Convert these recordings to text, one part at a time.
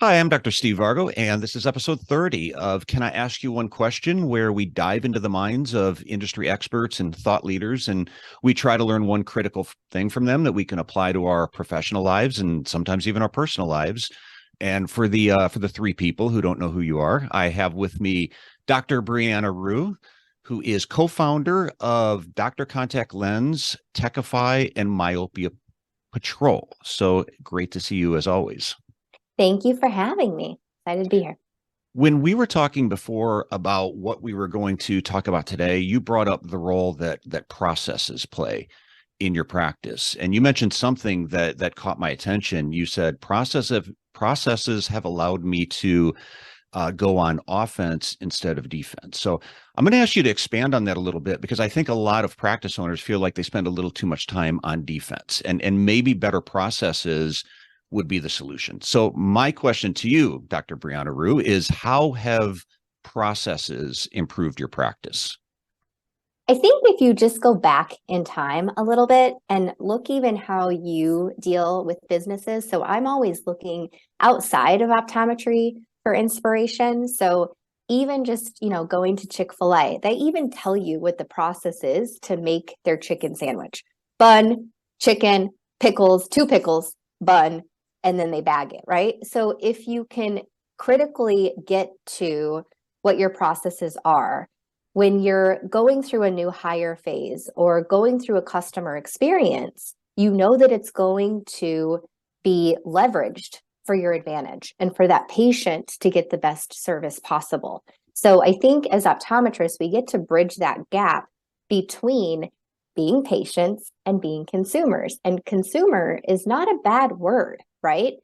Hi, I'm Dr. Steve Vargo, and this is episode 30 of Can I Ask You One Question, where we dive into the minds of industry experts and thought leaders, and we try to learn one critical thing from them that we can apply to our professional lives and sometimes even our personal lives. And for the three people who don't know who you are, I have with me Dr. Brianna Rhue, who is co-founder of Dr. Contact Lens, Techify, and Myopia Patrol. So great to see you as always. Thank you for having me. Excited to be here. When we were talking before about what we were going to talk about today, you brought up the role that processes play in your practice, and you mentioned something that caught my attention. You said processes have allowed me to go on offense instead of defense. So I'm going to ask you to expand on that a little bit, because I think a lot of practice owners feel like they spend a little too much time on defense, and maybe better processes would be the solution. So my question to you, Dr. Brianna Rhue, is how have processes improved your practice? I think if you just go back in time a little bit and look even how you deal with businesses. So I'm always looking outside of optometry for inspiration. So even just, going to Chick-fil-A, they even tell you what the process is to make their chicken sandwich. Bun, chicken, pickles, two pickles, bun, and then they bag it, right? So if you can critically get to what your processes are, when you're going through a new hire phase or going through a customer experience, you know that it's going to be leveraged for your advantage and for that patient to get the best service possible. So I think as optometrists, we get to bridge that gap between being patients and being consumers. And consumer is not a bad word, right?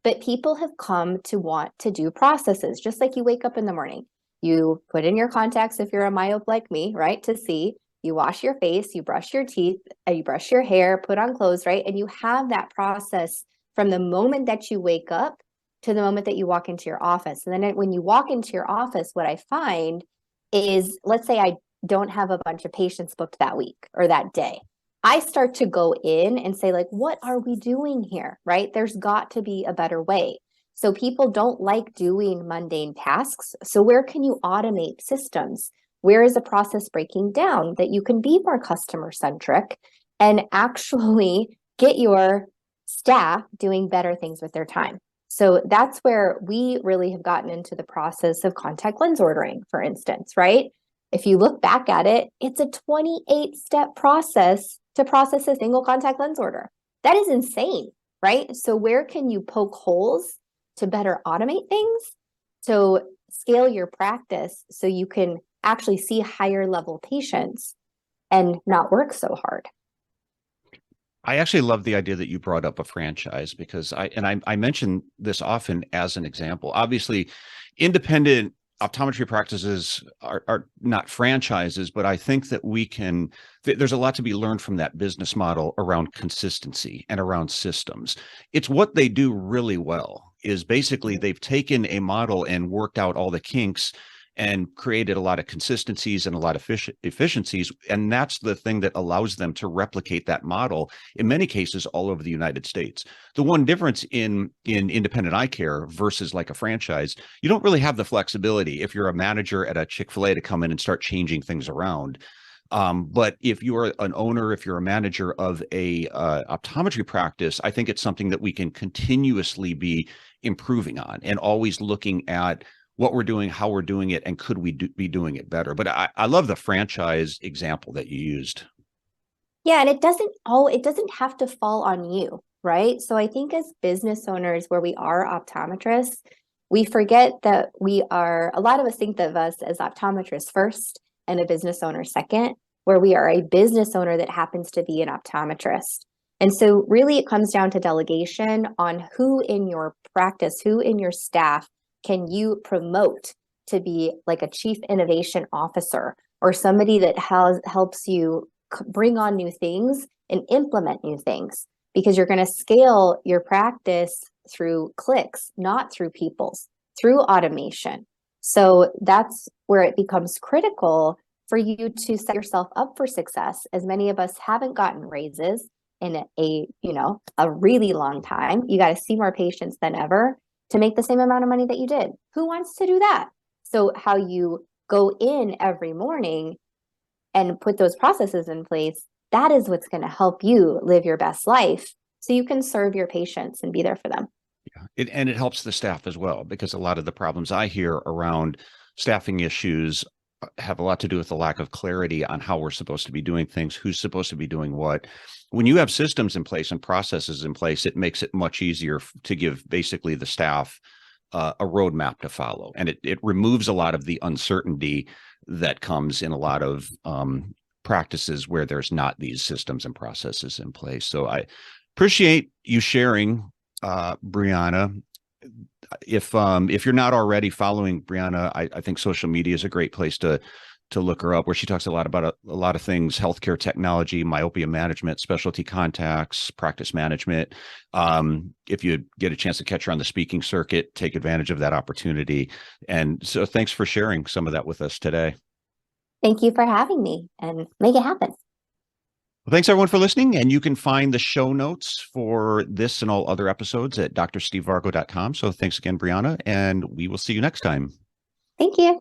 But people have come to want to do processes, just like you wake up in the morning. You put in your contacts if you're a myope like me, right, to see. You wash your face, you brush your teeth, you brush your hair, put on clothes, right? And you have that process from the moment that you wake up to the moment that you walk into your office. And then when you walk into your office, what I find is, let's say I don't have a bunch of patients booked that week or that day. I start to go in and say, like, what are we doing here, right? There's got to be a better way. So people don't like doing mundane tasks. So where can you automate systems? Where is a process breaking down that you can be more customer centric and actually get your staff doing better things with their time? So that's where we really have gotten into the process of contact lens ordering, for instance, right? If you look back at it, it's a 28-step process to process a single contact lens order. That is insane, right? So where can you poke holes to better automate things, to scale your practice so you can actually see higher level patients and not work so hard? I actually love the idea that you brought up a franchise, because I mention this often as an example. Obviously, independent optometry practices are not franchises, but I think that there's a lot to be learned from that business model around consistency and around systems. It's what they do really well is basically they've taken a model and worked out all the kinks and created a lot of consistencies and a lot of efficiencies. And that's the thing that allows them to replicate that model in many cases all over the United States. The one difference in independent eye care versus like a franchise, you don't really have the flexibility if you're a manager at a Chick-fil-A to come in and start changing things around. But if you're an owner, if you're a manager of a optometry practice, I think it's something that we can continuously be improving on and always looking at what we're doing, how we're doing it, and could we be doing it better. But I love the franchise example that you used. Yeah, and it doesn't have to fall on you, right? So I think as business owners, where we are optometrists, we forget that a lot of us think of us as optometrists first and a business owner second, where we are a business owner that happens to be an optometrist. And so really it comes down to delegation on who in your practice, who in your staff can you promote to be like a chief innovation officer or somebody that helps you bring on new things and implement new things, because you're going to scale your practice through clicks, not through people's, through automation. So that's where it becomes critical for you to set yourself up for success, as many of us haven't gotten raises in a really long time. You got to see more patients than ever. to make the same amount of money that you did. Who wants to do that? So how you go in every morning and put those processes in place, that is what's going to help you live your best life so you can serve your patients and be there for them. Yeah. And it helps the staff as well, because a lot of the problems I hear around staffing issues have a lot to do with the lack of clarity on how we're supposed to be doing things, who's supposed to be doing what. When you have systems in place and processes in place, it makes it much easier to give basically the staff a roadmap to follow. And it removes a lot of the uncertainty that comes in a lot of practices where there's not these systems and processes in place. So I appreciate you sharing, Brianna. If you're not already following Brianna, I think social media is a great place to look her up, where she talks a lot about a lot of things: healthcare technology, myopia management, specialty contacts, practice management. If you get a chance to catch her on the speaking circuit, take advantage of that opportunity. And so thanks for sharing some of that with us today. Thank you for having me, and make it happen. Well, thanks everyone for listening. And you can find the show notes for this and all other episodes at drstevevargo.com. So thanks again, Brianna, and we will see you next time. Thank you.